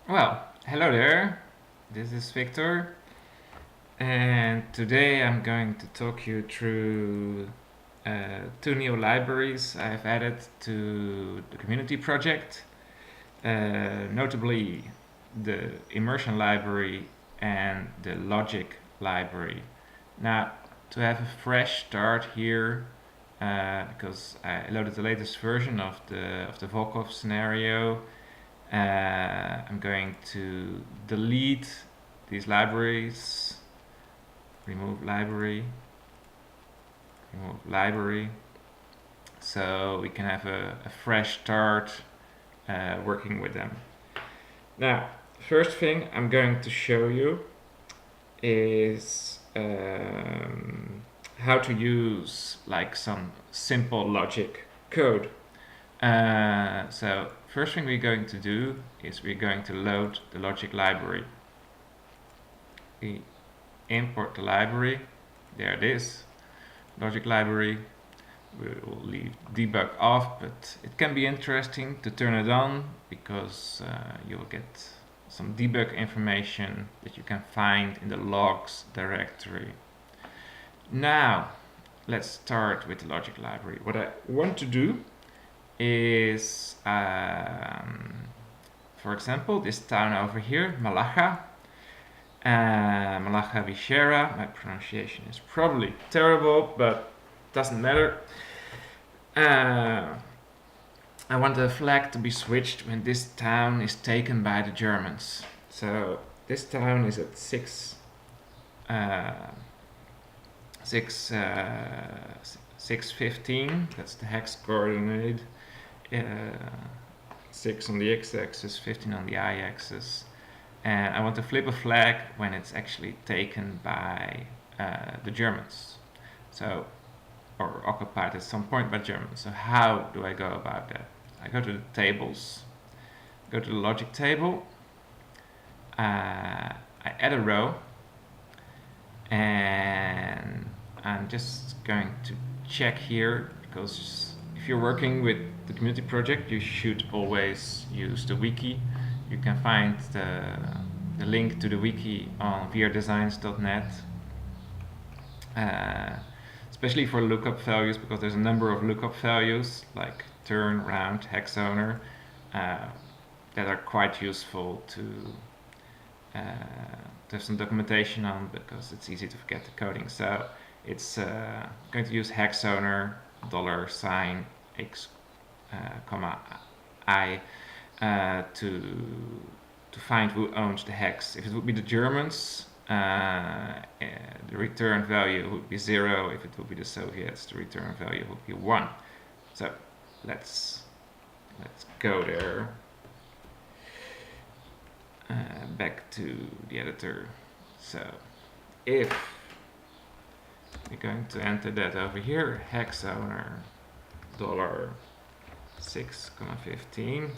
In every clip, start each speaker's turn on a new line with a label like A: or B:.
A: Well, hello there. This is Victor, and today I'm going to talk you through two new libraries I've added to the community project, notably the Immersion library and the Logic library. Now, to have a fresh start here, because I loaded the latest version of the Volkov scenario. I'm going to delete these libraries, remove library, remove library, so we can have a fresh start working with them. Now, first thing I'm going to show you is how to use like some simple logic code. So first thing we're going to do is we're going to load the logic library. We import the library. There it is, logic library. We will leave debug off, but it can be interesting to turn it on because you'll get some debug information that you can find in the logs directory. Now, let's start with the logic library. What I want to do is, for example, this town over here, Malaga. Malaga Vishera. My pronunciation is probably terrible, but doesn't matter. I want the flag to be switched when this town is taken by the Germans. So this town is at 615. That's the hex coordinate. 6 on the x-axis, 15 on the y-axis. And I want to flip a flag when it's actually taken by the Germans. So, or occupied at some point by Germans. So how do I go about that? I go to the tables, go to the logic table, I add a row, and I'm just going to check here, because if you're working with the community project, you should always use the wiki. You can find the link to the wiki on vrdesigns.net, especially for lookup values, because there's a number of lookup values like turn, round, hex owner, that are quite useful to have some documentation on, because it's easy to forget the coding. So it's going to use hex owner $sign x comma I to find who owns the hex. If it would be the Germans, the return value would be 0. If it would be the Soviets, the return value would be 1. So let's go there. Back to the editor. So if we're going to enter that over here, hex owner $6,15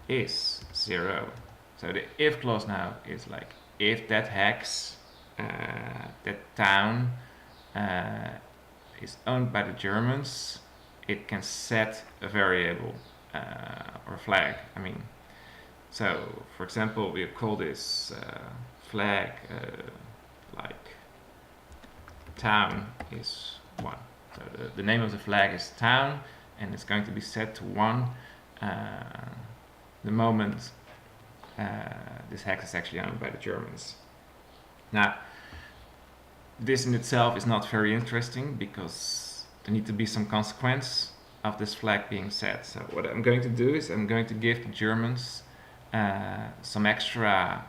A: is 0. So the if clause now is like, if that hex, that town is owned by the Germans, it can set a variable or flag. I mean, so for example, we call this flag like town is 1. So the name of the flag is town, and it's going to be set to 1 the moment this hex is actually owned by the Germans. Now, this in itself is not very interesting, because there needs to be some consequence of this flag being set. So what I'm going to do is I'm going to give the Germans some extra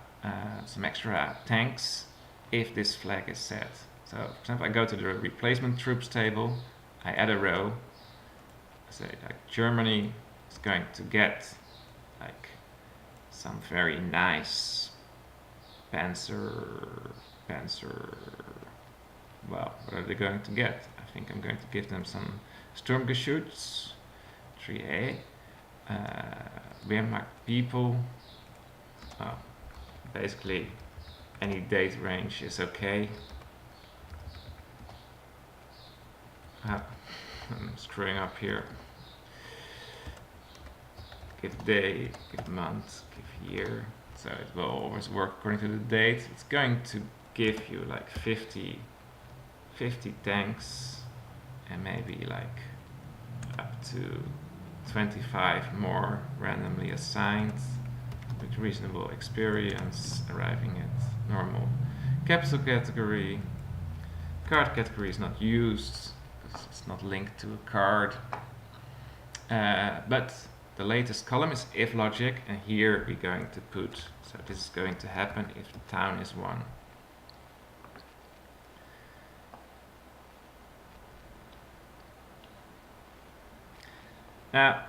A: tanks if this flag is set. So for example, I go to the replacement troops table, I add a row, I say like Germany is going to get like some very nice Panzer, well, what are they going to get? I think I'm going to give them some Sturmgeschütz, 3A, Wehrmacht people, basically any date range is okay. I'm screwing up here. Give day, give month, give year. so it will always work according to the date. It's going to give you like 50 tanks and maybe like up to 25 more randomly assigned with reasonable experience, arriving at normal capital category. Card category is not used because it's not linked to a card. But the latest column is if logic, and here we're going to put, so this is going to happen if the town is 1. Now,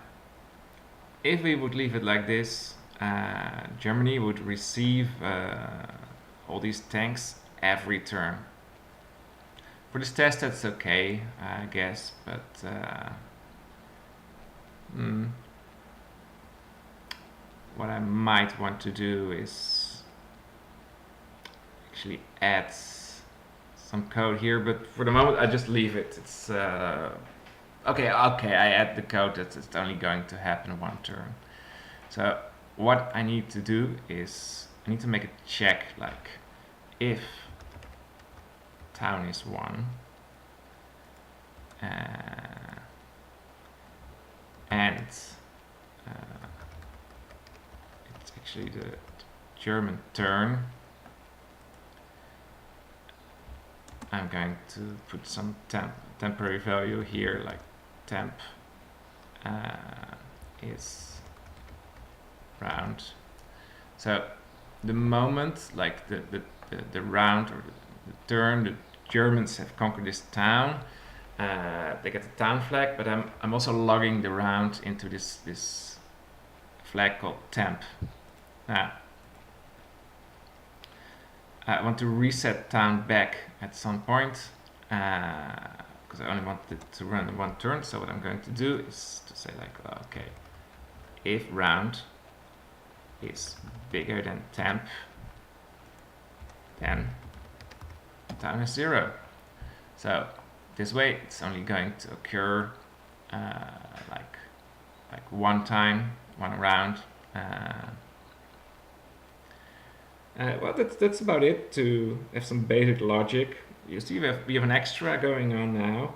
A: if we would leave it like this, Germany would receive all these tanks every turn. For this test, that's okay, I guess, but what I might want to do is actually add some code here, but for the moment I just leave it. It's okay, I add the code that it's only going to happen 1 turn. So what I need to do is I need to make a check, like if town is 1 and it's actually the German turn, I'm going to put some temporary value here, like temp is round. So the moment, like the round or the turn, the Germans have conquered this town, they get the town flag, but I'm also logging the round into this flag called temp. Now I want to reset town back at some point because I only wanted to run 1 turn. So what I'm going to do is to say like, okay, if round is bigger than temp, then town is 0. So this way it's only going to occur like 1 time, 1 round. Well, that's about it to have some basic logic. You see, we have an extra going on now,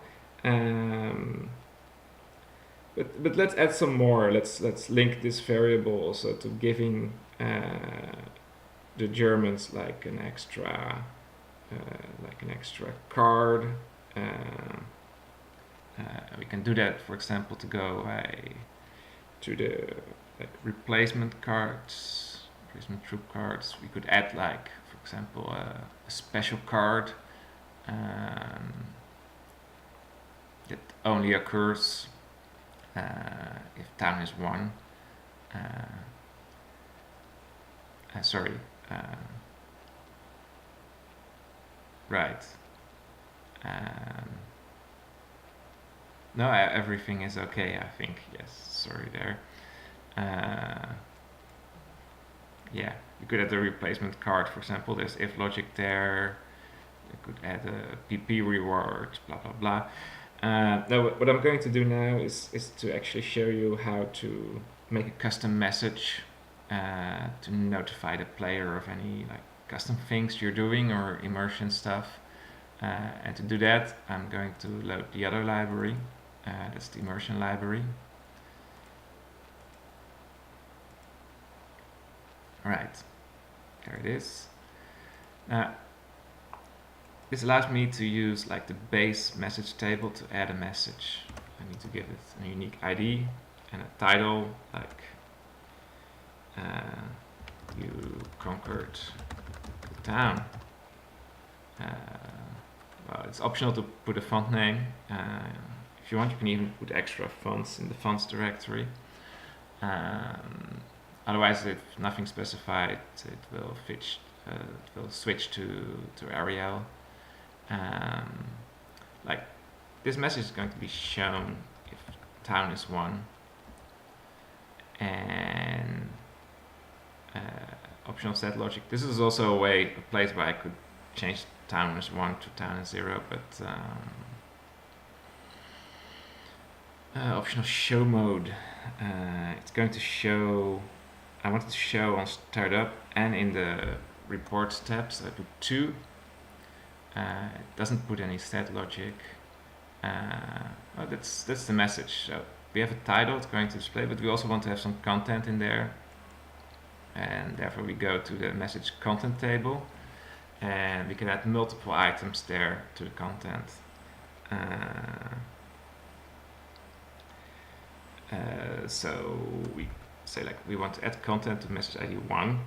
A: but let's add some more. Let's link this variable also to giving the Germans like an extra card. We can do that, for example, to go to the replacement cards. Replacement troop cards. We could add, like, for example, a special card that only occurs if town is 1. Sorry. Right. No, everything is okay, I think. Yes, sorry there. Yeah, you could add the replacement card, for example. There's if logic there. You could add a PP reward, blah blah blah. Now, what I'm going to do now is to actually show you how to make a custom message to notify the player of any like custom things you're doing or immersion stuff. And to do that, I'm going to load the other library. That's the immersion library. Right, there it is. This allows me to use like the base message table to add a message. I need to give it a unique ID and a title, like you conquered the town. Well, it's optional to put a font name. If you want, you can even put extra fonts in the fonts directory. Otherwise, if nothing specified, it will switch to Arial. Like this message is going to be shown if town is 1, and optional set logic. This is also a place where I could change town as 1 to town as 0, but optional show mode. It's going to show I wanted to show on startup and in the reports tab, so I put 2. It doesn't put any stat logic. Oh, that's the message. So we have a title it's going to display, but we also want to have some content in there, and therefore we go to the message content table, and we can add multiple items there to the content. So we say like we want to add content to message ID 1.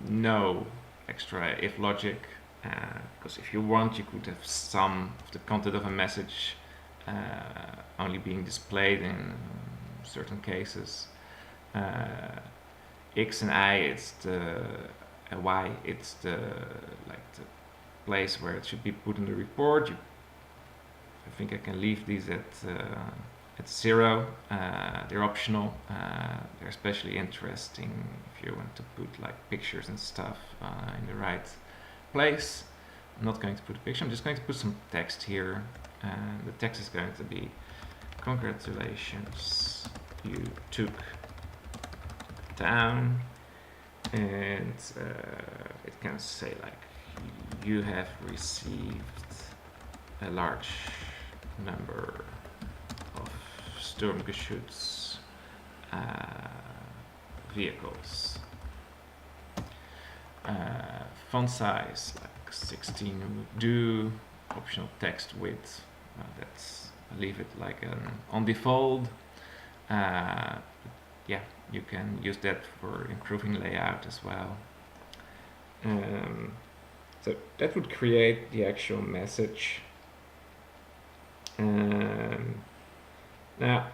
A: No extra if logic, because if you want, you could have some of the content of a message only being displayed in certain cases. X and I, it's the Y, it's the like the place where it should be put in the report. I think I can leave these at 0. They're optional. They're especially interesting if you want to put like pictures and stuff in the right place. I'm not going to put a picture, I'm just going to put some text here. And the text is going to be, congratulations, you took down. And it can say like, you have received a large number of Sturmgeschütz vehicles. Font size like 16 would do. Optional text width, I leave it like on default. Yeah, you can use that for improving layout as well. So that would create the actual message. Now,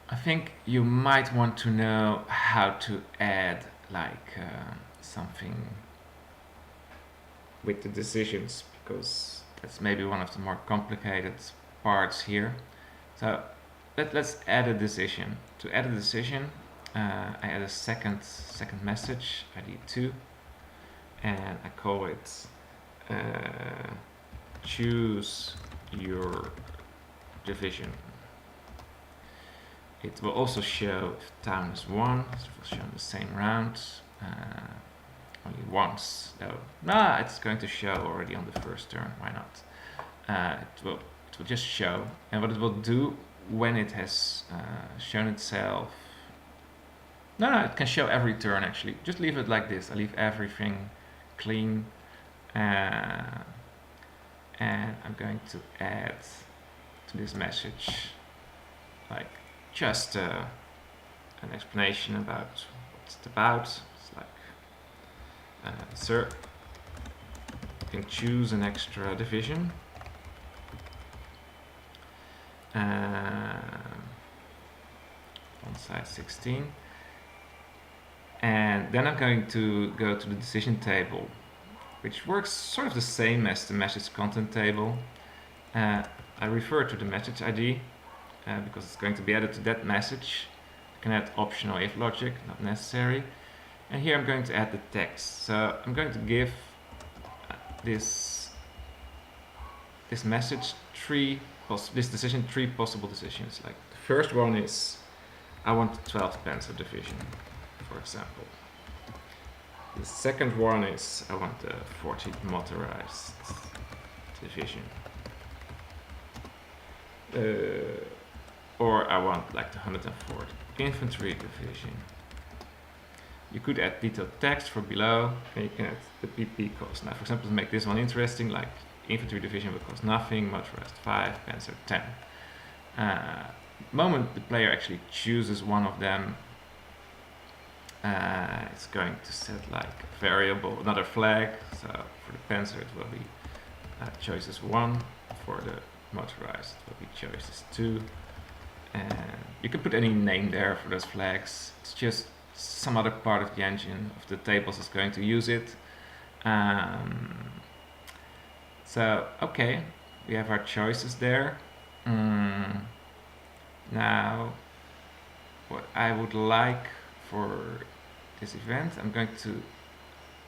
A: I think you might want to know how to add like something with the decisions, because that's maybe one of the more complicated parts here. So let's add a decision. To add a decision, I add a second message, ID 2, and I call it choose your division. It will also show if town is 1, so it will show in the same round. Only once though. It's going to show already on the first turn, why not? It will just show, and what it will do when it has shown itself. No, it can show every turn actually. Just leave it like this. I leave everything clean, and I'm going to add to this message like just an explanation about what it's about. It's like, sir, you can choose an extra division. On size 16, and then I'm going to go to the decision table, which works sort of the same as the message content table. I refer to the message ID because it's going to be added to that message. I can add optional if logic, not necessary. And here I'm going to add the text. So I'm going to give this message this decision 3 possible decisions. Like the first one is I want 12th Panzer Division, for example. The second one is I want the 14th Motorized Division. Or I want like the 104th Infantry Division. You could add detailed text for below, and you can add the PP cost. Now, for example, to make this one interesting, like Infantry Division will cost nothing, Motorized 5, Panzer 10. Moment the player actually chooses one of them, it's going to set like a variable, another flag. So for the Panzer it will be choices 1, for the Motorized it will be choices 2. And you can put any name there for those flags. It's just some other part of the engine of the tables is going to use it. So okay, we have our choices there. Now, what I would like for this event, I'm going to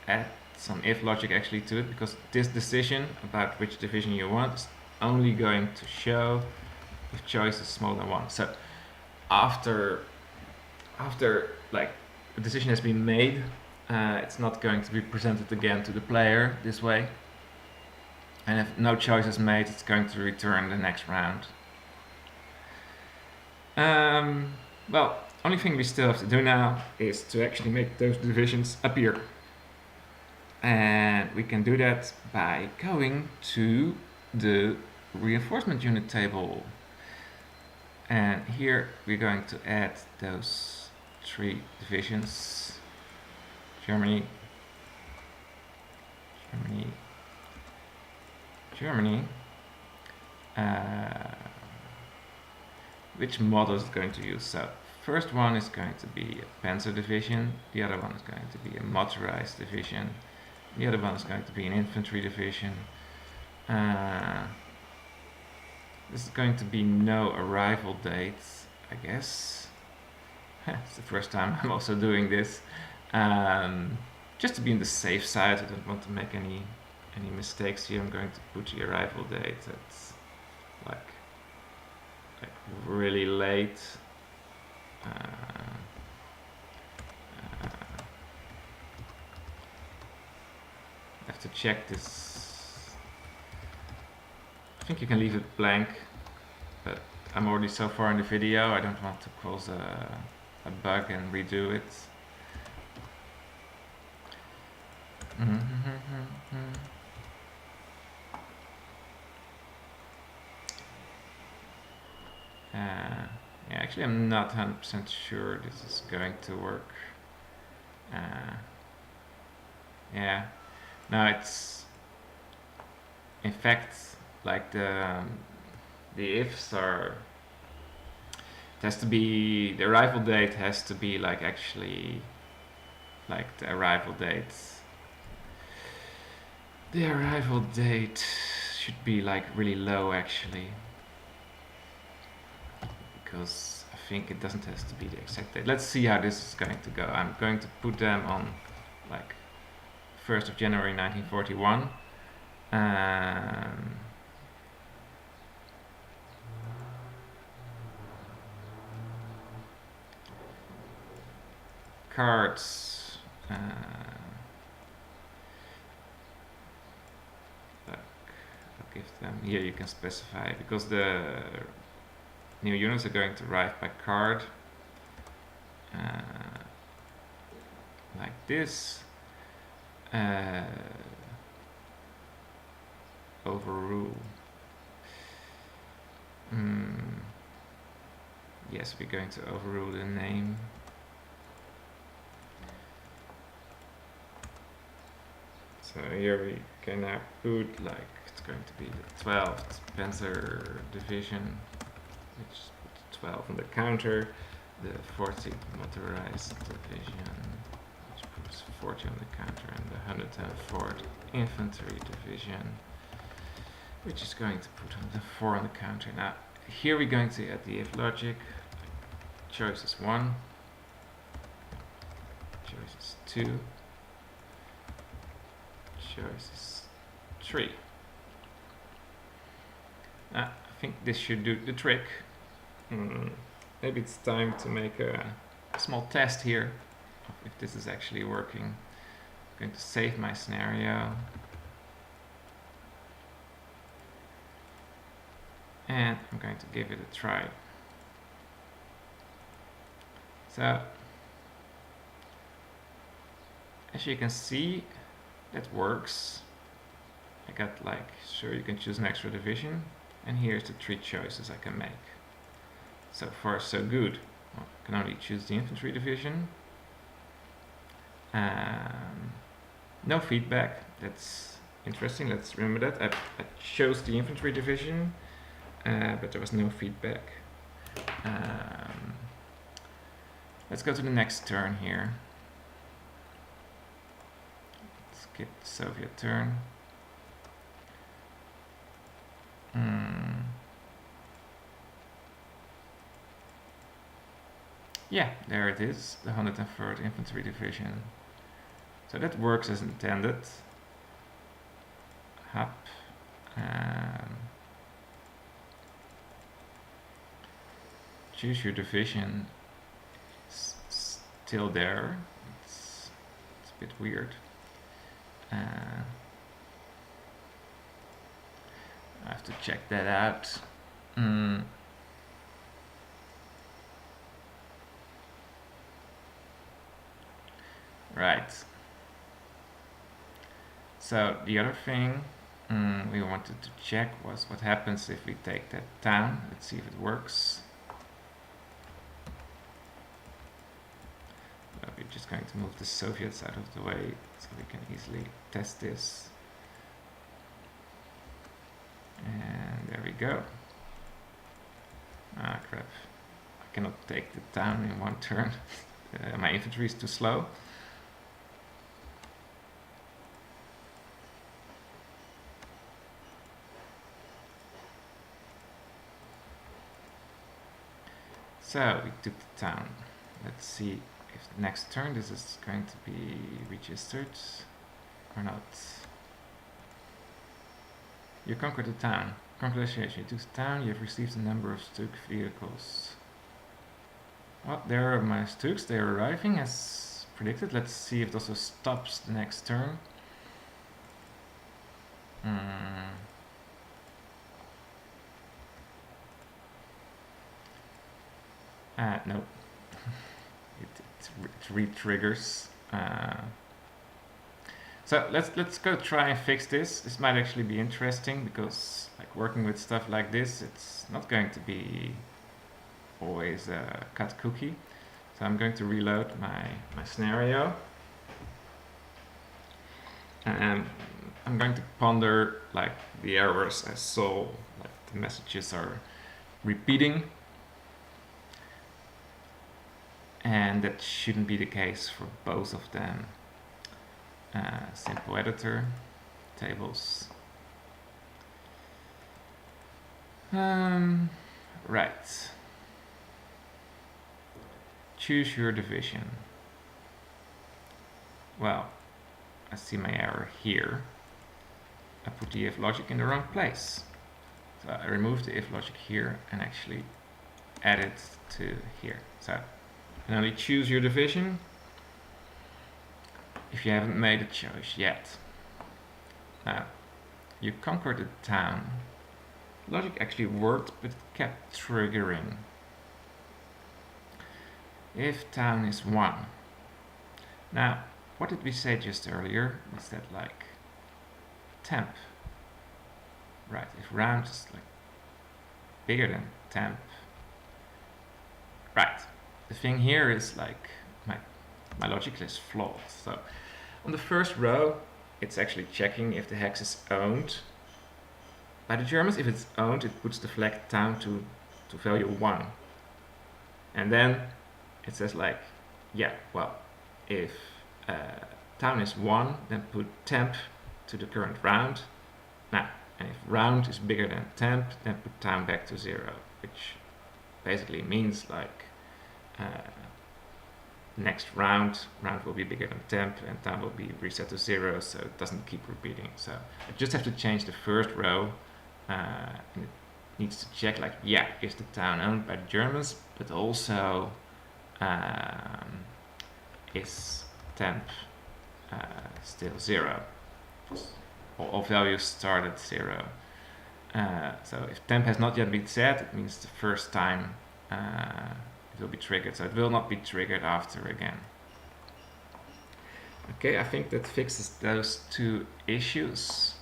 A: add some if logic actually to it, because this decision about which division you want is only going to show if choice is smaller than 1. So after after like a decision has been made, it's not going to be presented again to the player this way. And if no choice is made, it's going to return the next round. Well, only thing we still have to do now is to actually make those divisions appear. And we can do that by going to the reinforcement unit table. And here we're going to add those 3 divisions. Germany, Germany, Germany. Which model is it going to use? So first one is going to be a panzer division, the other one is going to be a motorized division, the other one is going to be an infantry division. This is going to be no arrival date, I guess. It's the first time I'm also doing this. Just to be on the safe side, I don't want to make any mistakes here. I'm going to put the arrival date at like really late. I have to check this. I think you can leave it blank, but I'm already so far in the video, I don't want to cause a bug and redo it. Yeah, actually I'm not 100% sure this is going to work. Yeah, no, it's in fact like the ifs are, it has to be, the arrival date has to be like actually like the arrival date. The arrival date should be like really low actually, because I think it doesn't have to be the exact date. Let's see how this is going to go. I'm going to put them on like 1st of January 1941. Cards. I'll give them here. You can specify, because the new units are going to arrive by card, like this. Overrule. Yes, we're going to overrule the name. So here we can now put like, it's going to be the 12th Panzer Division, which puts 12 on the counter, the 14th Motorized Division, which puts 40 on the counter, and the 104th Infantry Division, which is going to put the 4 on the counter. Now here we're going to add the if logic. Choice is 1, choice is 2, choice is 3. I think this should do the trick. Maybe it's time to make a small test here of if this is actually working. I'm going to save my scenario. And I'm going to give it a try. So, as you can see, that works. I got like, sure, you can choose an extra division, and here's the 3 choices I can make. So far so good. Well, I can only choose the infantry division. No feedback, that's interesting, let's remember that. I chose the infantry division, but there was no feedback. Let's go to the next turn here. Skip the Soviet turn. Yeah, there it is, the 103rd Infantry Division. So that works as intended. Hop. Choose your division. till there. It's a bit weird. I have to check that out. Right. So the other thing we wanted to check was what happens if we take that down. Let's see if it works. We're just going to move the Soviets out of the way so we can easily test this. And there we go. Ah, crap. I cannot take the town in one turn. My infantry is too slow. So we took the town. Let's see if next turn this is going to be registered or not. You conquered the town. Congratulations, you took the town. You have received a number of Stuk vehicles. Well, there are my Stuks. They are arriving as predicted. Let's see if it also stops the next turn. No. it re-triggers. So let's go try and fix this. This might actually be interesting because, like, working with stuff like this, it's not going to be always a cut cookie. So I'm going to reload my scenario, and I'm going to ponder like the errors I saw, like the messages are repeating, and that shouldn't be the case for both of them. Simple editor, tables. Right. Choose your division. Well, I see my error here. I put the if logic in the wrong place. So I removed the if logic here and actually add it to here. So you can only choose your division if you haven't made a choice yet. Now, you conquered the town. Logic actually worked, but it kept triggering. If town is 1. Now, what did we say just earlier? Is that like temp? Right, if round is like bigger than temp. Right, the thing here is like my logic is flawed. So on the first row, it's actually checking if the hex is owned by the Germans. If it's owned, it puts the flag town to value 1. And then it says like, yeah, well, if town is 1, then put temp to the current round. Now, and if round is bigger than temp, then put town back to 0, which basically means like next round will be bigger than temp and town will be reset to 0, so it doesn't keep repeating. So I just have to change the first row, and it needs to check like, yeah, is the town owned by the Germans, but also is temp still 0. All values start at 0. So if temp has not yet been set, it means the first time it will be triggered, so it will not be triggered after again. Okay, I think that fixes those two issues.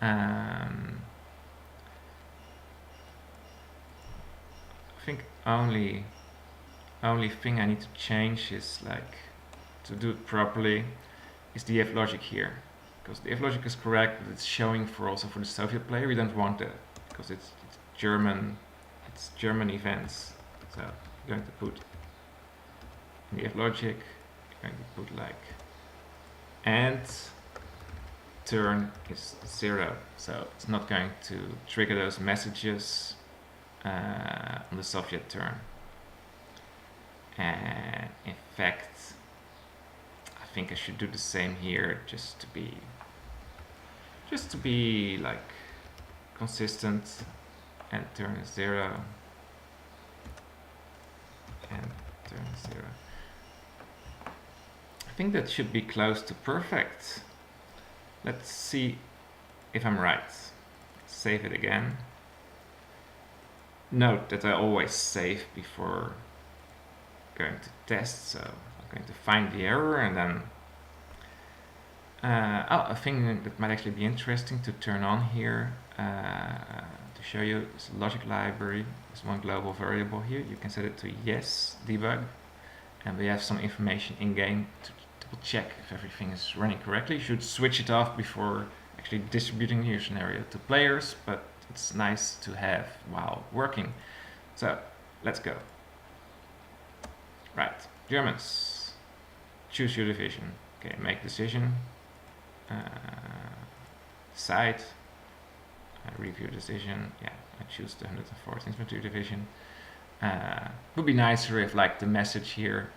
A: I think only thing I need to change is like to do it properly is the if logic here, because the if logic is correct, but it's showing also for the Soviet player. We don't want that because it's German events. So you're going to put in the if logic, you're going to put like and turn is 0, so it's not going to trigger those messages on the Soviet turn. And in fact, I think I should do the same here, just to be like consistent. And turn is 0 and turn is 0. I think that should be close to perfect. Let's see if I'm right. Save it again. Note that I always save before going to test, so I'm going to find the error and then a thing that might actually be interesting to turn on here to show you is logic library. There's one global variable here. You can set it to yes, debug, and we have some information in game to double check if everything is running correctly. You should switch it off before actually distributing your scenario to players, but it's nice to have while working. So let's go. Right, Germans, choose your division. Okay, make decision. Site, review decision. Yeah, I choose the 104th Infantry Division. Would be nicer if like the message here,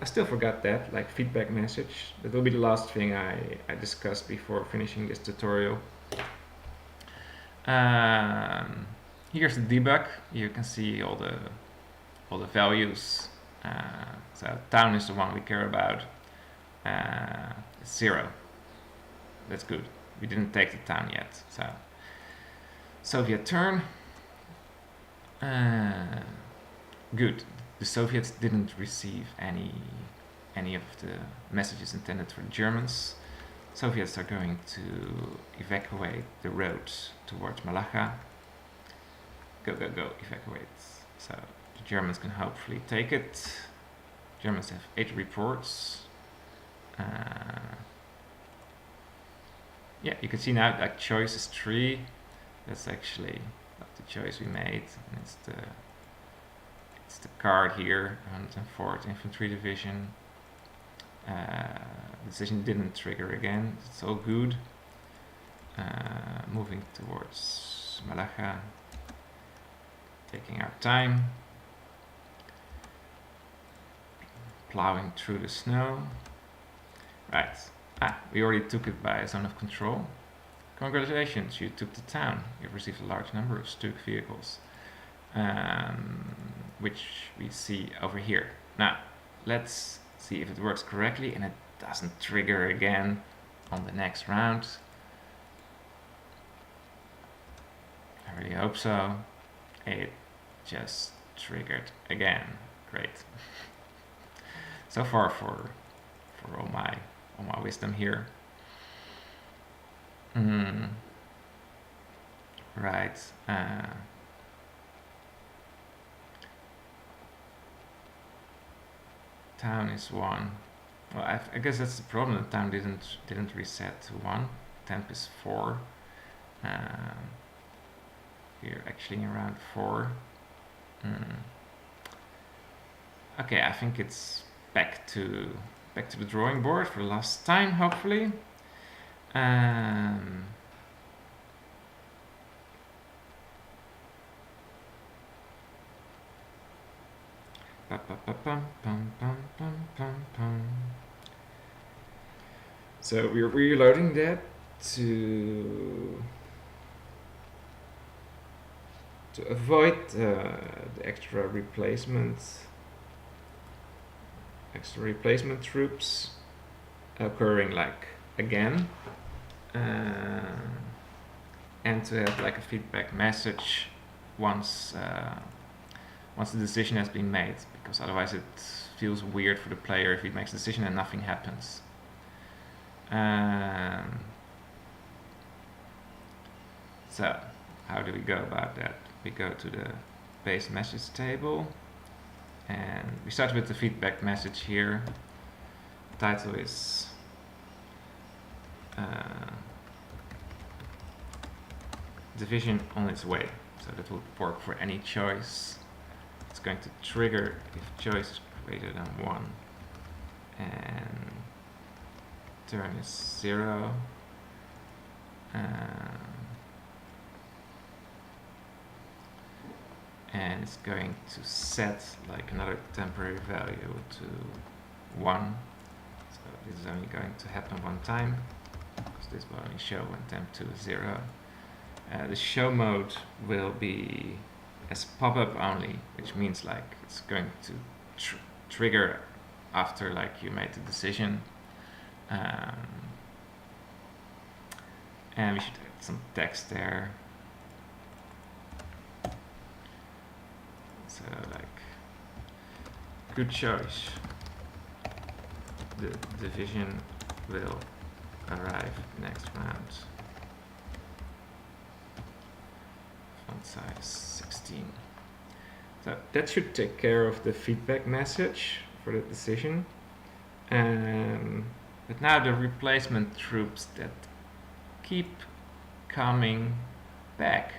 A: I still forgot that, like feedback message. That will be the last thing I discuss before finishing this tutorial. Here's the debug. You can see all the values. So town is the one we care about. It's 0. That's good. We didn't take the town yet. So Soviet turn. Good. The Soviets didn't receive any of the messages intended for the Germans. Soviets are going to evacuate the roads towards Malaga. Go, go, go, evacuate. So the Germans can hopefully take it. Germans have 8 reports. Yeah, you can see now that choice is 3. That's actually not the choice we made. And it's the card here, 104th Infantry Division. The decision didn't trigger again. It's all good. Moving towards Malaga. Taking our time. Plowing through the snow. Right. We already took it by a zone of control. Congratulations, you took the town. You've received a large number of Stuk vehicles, which we see over here. Now, let's see if it works correctly and it doesn't trigger again on the next round. I really hope so. It just triggered again. Great. So far for all my wisdom here. Right. Town is 1. Well, I guess that's the problem. The town didn't reset to 1. Temp is 4. We're actually around 4. Okay, I think it's back to the drawing board for the last time, hopefully. So we're reloading that to avoid the extra replacement troops occurring like again, and to have like a feedback message once the decision has been made, because otherwise it feels weird for the player if he makes a decision and nothing happens. So how do we go about that? We go to the base message table and we start with the feedback message here. Title is division on its way, so that will work for any choice. It's going to trigger if choice is greater than 1 and turn is 0. And it's going to set like another temporary value to 1. So this is only going to happen one time, because this will only show when temp2 is 0. The show mode will be as pop-up only, which means like it's going to trigger after like you made the decision. Um, and we should add some text there. So like, good choice. The division will arrive next round. Font size 16. So that should take care of the feedback message for the decision. But now the replacement troops that keep coming back.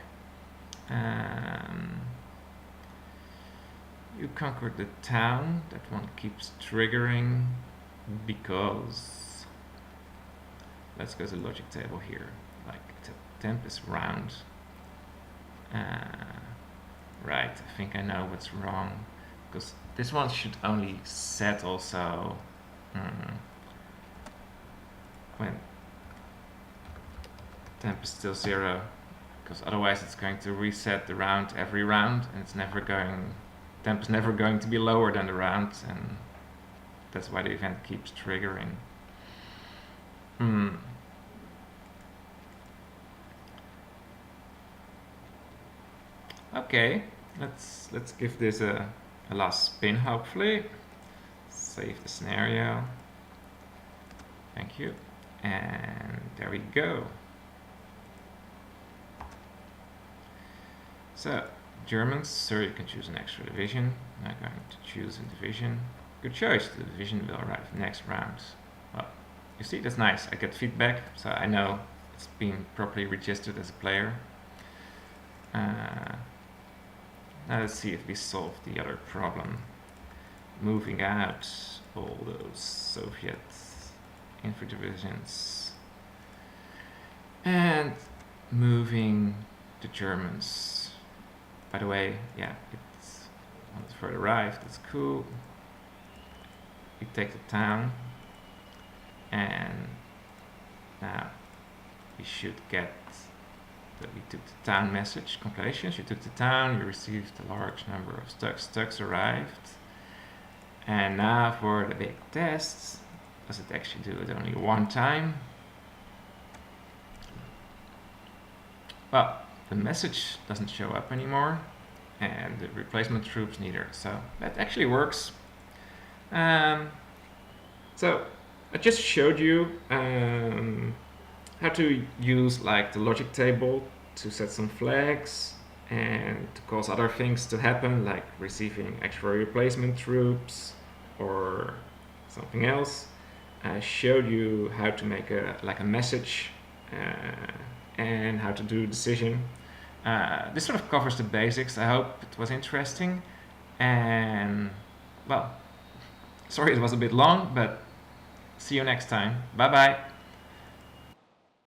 A: You conquered the town. That one keeps triggering because let's go to the logic table here. Like the temp is round. Right, I think I know what's wrong, because this one should only set also when temp is still 0, because otherwise it's going to reset the round every round, and it's never going, temp is never going to be lower than the round, and that's why the event keeps triggering. Okay, let's give this a last spin, hopefully. Save the scenario. Thank you. And there we go. So, Germans, sir, you can choose an extra division. I'm going to choose a division. Good choice, the division will arrive next round. Well, you see, that's nice. I get feedback, so I know it's been properly registered as a player. Now let's see if we solve the other problem. Moving out all those Soviet infantry divisions and moving the Germans. By the way, yeah, it's on the further right, that's cool. We take the town, and now we should get that we took the town message compilations. You took the town, you received a large number of stocks. Stocks arrived. And now for the big tests. Does it actually do it only one time? Well, the message doesn't show up anymore, and the replacement troops neither. So that actually works. So I just showed you how to use like the logic table to set some flags and to cause other things to happen, like receiving extra replacement troops or something else. I showed you how to make a message and how to do a decision. This sort of covers the basics. I hope it was interesting. And well, sorry it was a bit long, but see you next time. Bye bye.